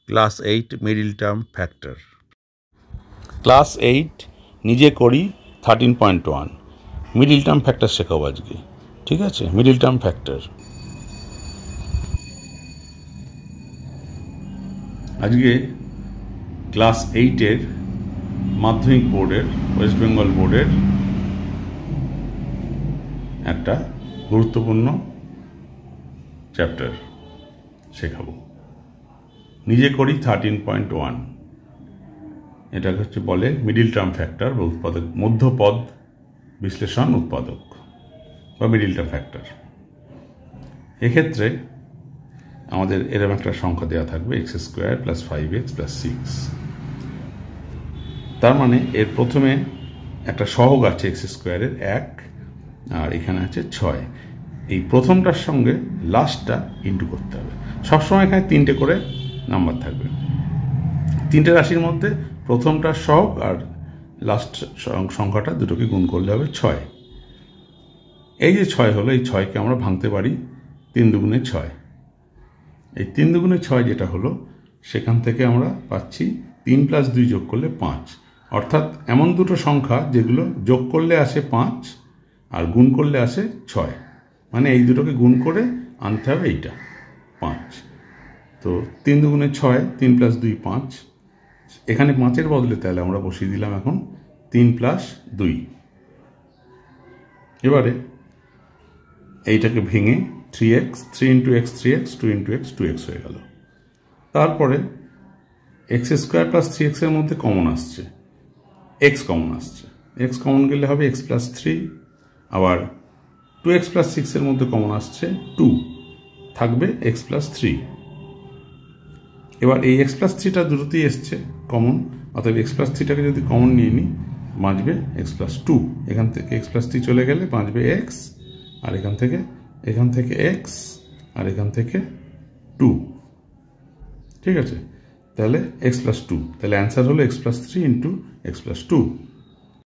Class 8 middle term factor. Class 8 নিজে করি 13.1 middle term factor শেখাবো আজকে। ঠিক আছে, মিডল টার্ম ফ্যাক্টর। আজকে ক্লাস 8-এর মাধ্যমিক বোর্ডের, ওয়েস্ট বেঙ্গল বোর্ডের একটা গুরুত্বপূর্ণ চ্যাপ্টার শেখাবো। নিজে করি 13.1। এটা হচ্ছে বলে মিডিল টার্ম ফ্যাক্টর বা উৎপাদক, মধ্যপদ বিশ্লেষণ উৎপাদক বা মিডিল টার্ম ফ্যাক্টর। এক্ষেত্রে আমাদের এরকম একটা সংখ্যা দেওয়া থাকবে x² + 5x + 6। তার মানে এর প্রথমে একটা সহগ আছে x² এর 1, আর এখানে আছে 6। এই প্রথমটার সঙ্গে লাস্টটা ইন্টু করতে হবে। সবসময় এখানে 3টে করে নাম্বার থাকবে। 3টে রাশির মধ্যে প্রথমটার সহগ আর লাস্ট সংখ্যাটা দুটোকে গুণ করলে হবে 6। এই যে 6 হলো, এই 6কে আমরা ভাঙতে পারি 3 দুগুণে 6। এই 3 দুগুণে 6 যেটা হলো, সেখান থেকে আমরা পাচ্ছি 3 + 2 যোগ করলে 5। অর্থাৎ এমন দুটো সংখ্যা যেগুলো যোগ করলে আসে 5 আর গুণ করলে আসে 6। মানে এই দুটোকে গুণ করে আনতে হবে এইটা 5। তো 3 দুগুণে 6, 3 + 2 5। এখানে 5-এর বদলে তাহলে আমরা বসিয়ে দিলাম এখন 3 + 2। এবারে এইটাকে ভেঙে 3x, 3 × x 3x, 2 × x 2x হয়ে গেল। তারপরে x² + 3x এর মধ্যে কমন আসছে, x কমন আসছে। x কমন গেলে হবে x + 3। আবার 2x + 6 এর মধ্যে কমন আসছে 2, থাকবে x + 3। এবার এই x + 3টা দুটোতেই এসছে কমন, অর্থাৎ x + 3টাকে যদি কমন নিয়ে নিই বাঁচবে x + 2। এখান থেকে x + 3 চলে গেলে বাঁচবে x, আর এখান থেকে x, আর এখান থেকে 2। ঠিক আছে, তাহলে x + 2। তাহলে অ্যান্সার হলো x + 3 × x + 2।